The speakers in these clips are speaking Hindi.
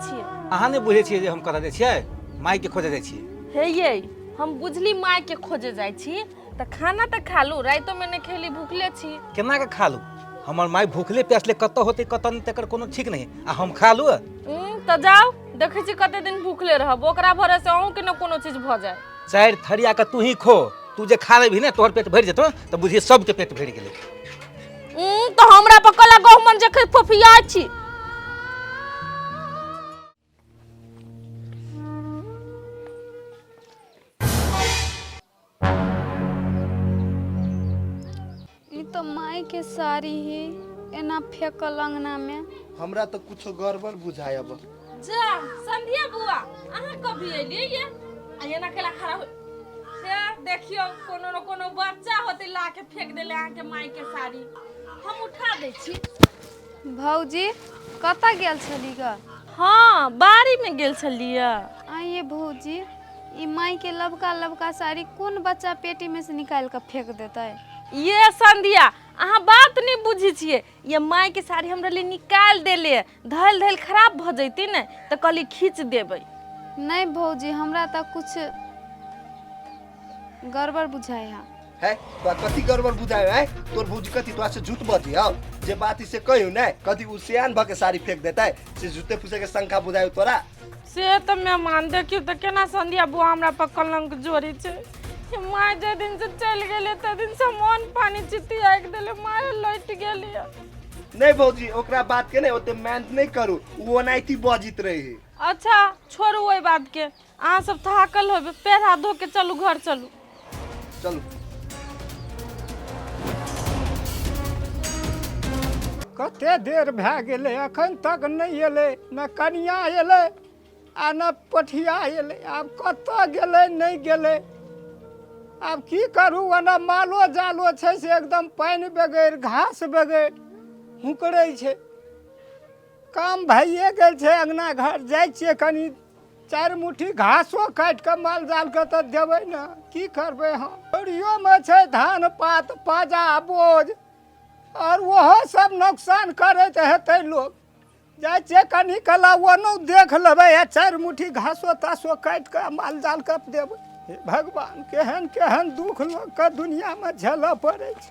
छियै? अहाँ नहीं बुझे छियै जे हम कतऽ जाइ छियै? माय के खोजे जाइ छियै। हे ये हम बुझली माय के खोजे जाइ छी त खाना त खा लू, राइतो में नहीं खेली, भूखले छी। केना के खा लू? हमर माय भूखले प्यासले कतऽ होते कतऽ नहीं तकर कोनो ठीक नहीं आ हम खा लू? त जाओ देखे छी कते दिन भूखले रहब, ओकरा भरोसे अहूं के न कोनो चीज भ जाए। चार थरिया के तू ही खो, तू जे खा लेबी ने तोहर पेट भर जेतो त बुझिए सबके पेट भर गेलै। तो हमरा पर कला गहुमन जे फोफिया छी। तो माई के साड़ी ही एना फेकल अंगना में। हमरा तो कुछ गड़बड़ बुझाय अब। जा संध्या बुआ अहाँ कभी एलिए ये आ एना केला खड़ा हो से देखियो कोनो न कोनो बच्चा होते ला के फेक देले अहाँ के माई के साड़ी, हम उठा दे छी। भौजी कता गेल छली ग? हां बाड़ी में गेल छलिया। आइए भौजी ई माई के लबका लबका साड़ी कौन बच्चा पेटी में से निकाल के फेक देता? ये संध्या अहाँ बात नहीं बुझी छिए, ये माई के साड़ी हमरा लिए निकाल देले, धल धल खराब भ जैती ने त कली खींच देबै। नहीं भौजी हमरा त कुछ गड़बड़ बुझाय है। तो कथी गड़बड़ बुझाय है? तोर भौजी कथी तो से झूठ बजी हो जे बात इसे कहियो ने कथी उ सियान भ के साड़ी फेक देता है से झूठे फुसे के शंका बुझाय तोरा से त मैं मान देखियो त केना संध्या बुआ हमरा पर कलंक जोड़ी छे। माय जे दिन से चल गेले त दिन से मन पानी चित्ती आग देले, माय लौट गेली। नहीं भौजी ओकरा बात के नहीं ओते मेहनत नहीं करू, वो ओनाइती बजित रही। अच्छा छोड़ू ओई बात के, अहाँ सब थाकल होबे, पैर हाथ धो के चलू घर चलू। चलू। कते देर भए गेलै अखन तक नहीं एलै, न कनिया एलै आ न पठिया एलै, आब कतऽ गेलै नहीं गेलै। आब की करू, ओना मालो जालो छै से एकदम पानि बगैर घास बगैर हुकरै छै। काम भइए गेल छै, अंगना घर जाइ छियै कनि चारि मुट्ठी घासो काटि कऽ माल जालके तऽ देबै ने, की करबै हम। ओरियोमे छै धान पात पाजा बोझ और ओहो सब नुकसान करैत हेतै लोग। जाइ छियै कनि कला ओनो देख लेबै आ चारि मुट्ठी घासो तासो काटि कऽ माल जालके देबै। हे भगवान केहन केहन दुख लोगके दुनियामे झेलऽ पड़ै छै।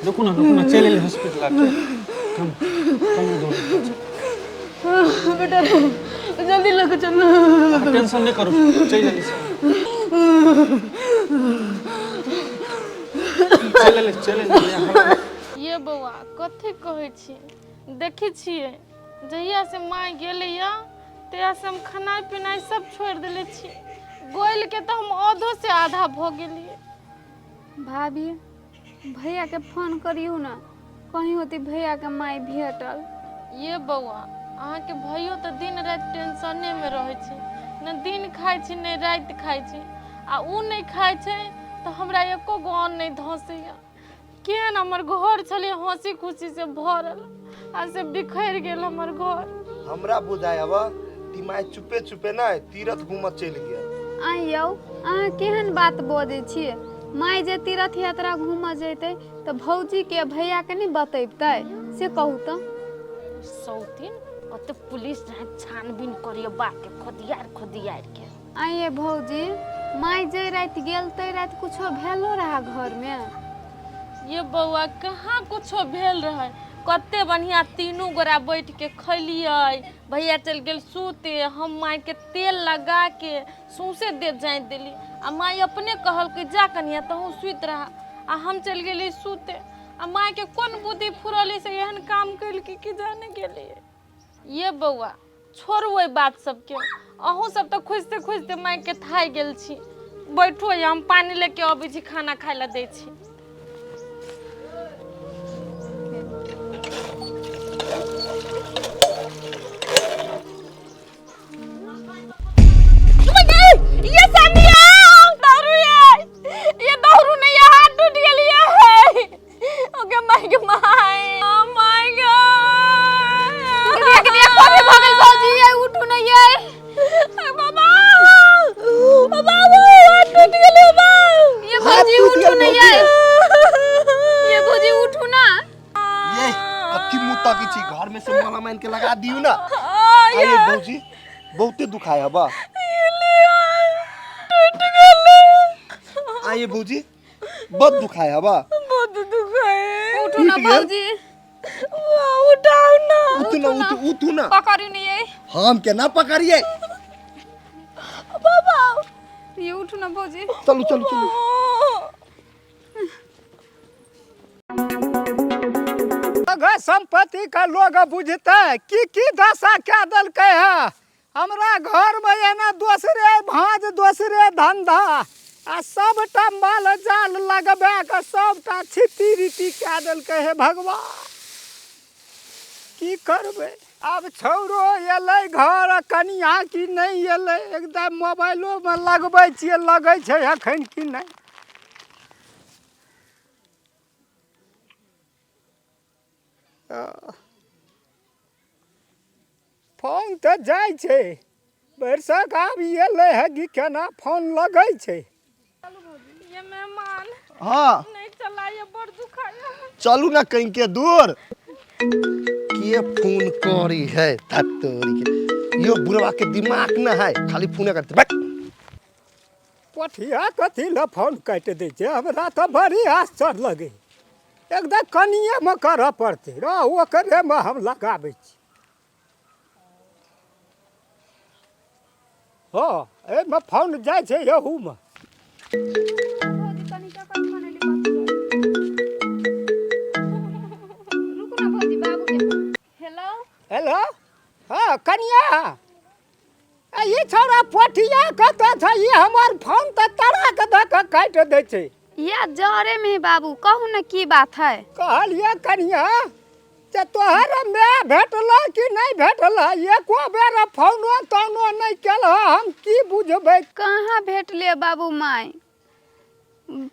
रुकू ना चले ले हॉस्पिटल आके। कम बेटा जल्दी लेके चलो। टेंशन नहीं करो, चल जल्दी से। चले ये बउआ कथी कहै छी, देखै छियै जहिया से माय गेलै या तहिया से हम खाना पीनाइ सब छोड़ देले छी, गोइल के तो हम आधो से आधा भ गेलिए। भाभी भैया के फोन करियो ना, कहीं होती भैया के माई भेटल। ये बउआ अहाँ के भइयो तो दिन रात टेंशने में रहै छै, न दिन खाइ छी न रात खाइ छी, आ उ नहीं खाइ छै तो हमरा एको गो अन्न नहीं धसैया। केहन हमर घर छलै हंसी खुशी से भरल, आ से बिखर गेल हमर घर। हमरा बुझाय अब टिमाय चुपे चुपे ना तीरथ घूमत चल गया। आइयो अहाँ केहन बात बजै छियै? माई जे तीर्थ यात्रा घूम जैते तो भौजी के भैया के नहीं बतैबतै से कहू तो। सौतीन ओते पुलिस छानबीन करियो बात के खोदियार के। आइए भौजी माई जे रात गेल तै रात कुछो भेलो रहा घर में? ये बउआ कहाँ कुछो भेल रहे, कते बढ़िया तीनों गोरा बैठ के खैलिए, भैया चल गेल सूते, हम माई के तेल लगा के सौंसे दे जाए दिली, आ माई अपने कहल कि जा कनिया तहू सुत रहा, आ हम चल गेली सूते, आ माई के कौन बुद्धि फुरली से एहन काम कैल कि जाने गेली। ये बउआ छोड़ू ओई बात सबके, अहूँ सब तो खुजते खुजते माई के थाई गेल छी, बैठो हम पानी लेके अबै छी, खाना खाय ला दै छी। ये संध्या दारू ये दारू नहीं है, हाथ टूट गया है। ओके माय गॉड कितने कोबी भगल भौजी है, उठू नहीं है बाबा हाथ टूट गया बा। छी घर में से माला मान के लगा दियो ना। आइए भौजी बहुते दुखाय है बा। टूट गेले। आइए भौजी बहुत दुखाय है बा। बहुत दुखाए। उठू ना टूट गेल? भौजी, उठाओ ना। उठू ना। पकड़ू नहीं ये। हम के ना पकड़िए। बाबा ये उठू ना भौजी। चलो चलो चलो। अगर संपत्ति का लोग बुझते की दशा क्या दल के है। हमरा घर में ये ना दूसरे भाज दूसरे धंधा आ सबटा माल जाल लगबे के सबटा छिती रीति क्या दल के है भगवान। की करबे अब छौरो एलै घर कनिया की नहीं एलै एकदम मोबाइलो में लगबै छियै लगै छै अखन की नहीं। फोन तो जाय छै बरसात आब एलै है कि केना फोन लगै छै। ये मेहमान हाँ नहीं चला, ये बड़ दुखाया। चलू ना कहीं के दूर। के फोन करी है तत्तोरी के यो बुढ़वा के दिमाग न है खाली फोन करते बैठ। पठिया कथी ला फोन काट दै छै हमरा तो बड़ी आश्चर्य लगे। एकदम कनिए में करऽ पड़तै रह ओकरे में हम लगाबै छी। हाँ एहिमे फोन जाइ छै यहू में। भौजी कनी टका माने ली रुकू ना भौजी, बाबू के फोन। हेलो हेलो हाँ कनिया ये छोरा पठिया कतऽ छै ये हमर फोन तऽ तड़ाक दऽ कऽ काटि दै छै। या जरे में बाबू कहू ना की बात है। कहलिए कनिया जे तोहर माय भेटल कि नहीं भेटल एको बेर फोनो तोनो नहीं केल हम की बुझबै। कहाँ भेटले बाबू माय,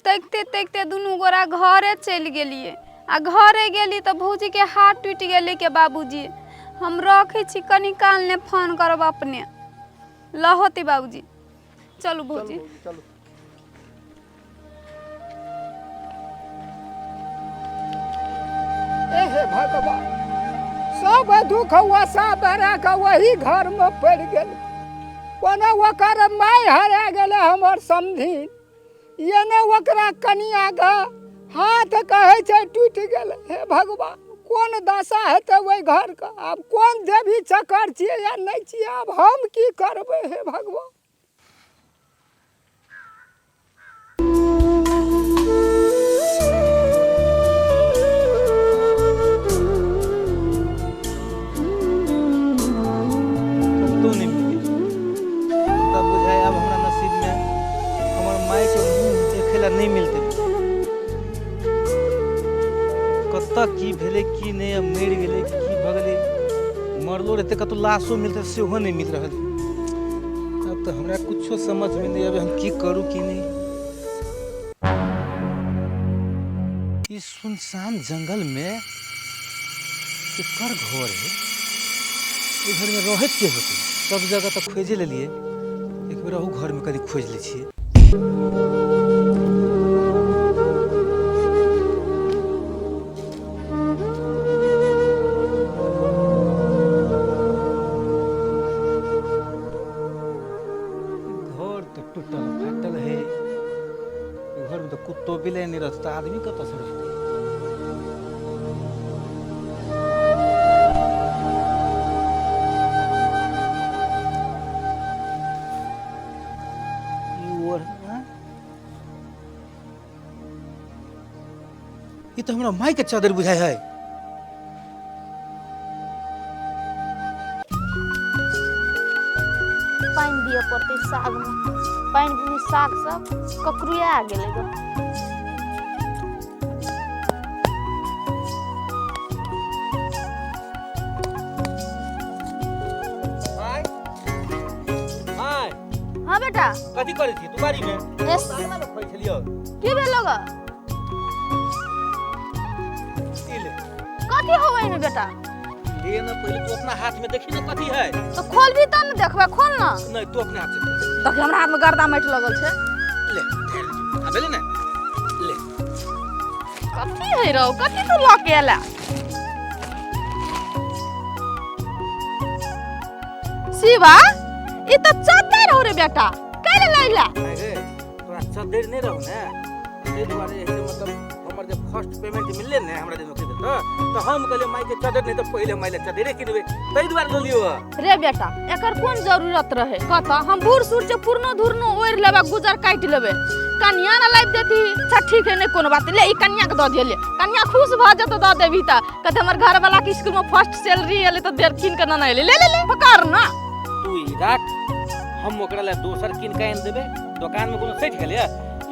तकते तकते दुनू गोरा घरे चलि गेलिए आ घरे गेली तो भौजी के हाथ टूट गेले के बाबूजी। हम रखे छी कनी काल ने फोन करब अपने लहोती बाबूजी। चलू भौजी चलो हे भगवान सब दुख हुआ सब बड़ा का वही घर में पड़ गेल। कोना ओकर माय हरा गेले हमर समधी ये ने ओकरा कनिया का हाथ कहे छै टूट गेले। हे भगवान कौन दशा हेतै ओहि घर का। आब कौन देवी चक्कर छियै या नहीं छियै आब हम की करबै हे भगवान। कतहु नहीं मिल तब बुझाए अब हमरा नसीब में हमर माय के मुंह देखे ला नहीं मिलते। कतऽ की भेले की नहीं अब मरि गेले की भगले मरलो रहते कतहु लाशो मिलते सेहो नहीं मिल रहल। अब तो हमरा कुछो समझ में नहीं आवे हम की करूँ की नहीं। इस सुनसान जंगल में केकर घर है। ई घर में रहत के होते सब जगह तो खोजे ले लिए एक बेर अहू घर में कभी खोज ले छिए। घर तो टूटल फाटल है घर में तो कुत्तो बिले नहीं रहता आदमी कतऽ से रहते। ये तो हमरा माई के चादर बुझाय है। पानी दिए पड़ते साग में, पानी में साग सब ककरुआ गेले ग। माई माई हाँ बेटा कथी करे छी दुआरी में यस केना में खोइ छलियो की भेलो ग। ले कथी होवे में बेटा। ले ना पहले तू अपना हाथ में देखी ना कथी है। तो खोल भी तब न देखबे, खोल ना। नहीं तू अपने हाथ से खोल। देख हमरा हाथ में गर्दा मैट लगल छे। ले अबे ले ना ले कथी है रौ, कथी तू लके एला। शिवा ई तो चद्दर हो रे बेटा कैले लैला अरे तोरा चद्दर नहीं रहो ना ते दुआरे ऐसे मतलब हमर जब फर्स्ट पेमेंट मिलले ने हमरा दिन के तो हम कहले माई के चद्दर नहीं तो पहले माई ले चद्दरे किनबे तई दुआरे लियो रे बेटा एकर कोन जरूरत रहे कहता हम बूढ़ सूर से पुरनो धुरनो ओर लेबा गुजर काट लेबे कन्या ना लाइब देती अच्छा ठीक है नहीं कोनो बात ले ई कन्या के द दे ले कन्या खुश भ जत द देबी त कहते हमर घर वाला के स्कूल में फर्स्ट सैलरी एले तो देर किन के ना ले ले ले पकार ना तू ई राख हम ओकरा ले दोसर किन के आन देबे दुकान में कोनो सेट गेले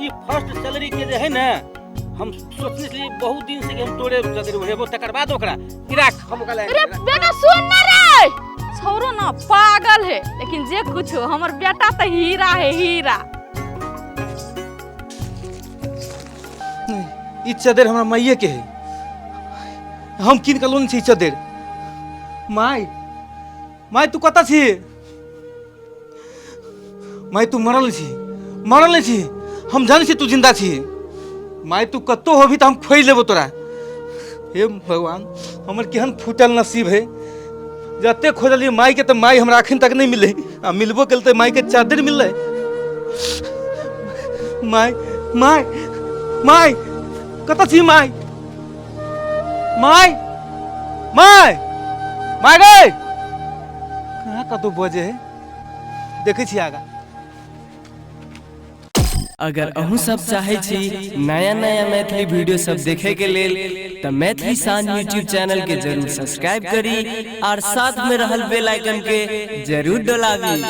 ई फर्स्ट सैलरी के जे है ना हम सोचने से बहुत दिन से कि हम तोरे जदर उड़ेबो तकर बाद ओकरा ई राख हम ओकरा ले अरे बेटा सुन ना रे छोरो ना पागल है लेकिन जे कुछ हो हमर बेटा तो हीरा है हीरा ई चदर हमरा माइये के है हम किन के लोन छी चदर माई माई तू कता छी माई तू मरल छी हम जान छी तू जिंदा छी माई तू कतो होबी त हम खोई लेबो तोरा हे भगवान हमर केहन फूटल नसीब है जते खोजली माई के त माई हमरा अखन तक नहीं मिले आ मिलबो केल त माई के चादर मिलले माई माई माई कता छी माई माई माई माई रे कहाँ कतो बजे है देखे छी आगा अगर अहू सब चाहे छी नया नया मैथिली वीडियो सब देखे के लेल त मैथिली साँझ यूट्यूब चैनल के जरूर सब्सक्राइब करी और साथ में रहल बेल आइकन के जरूर दबावी।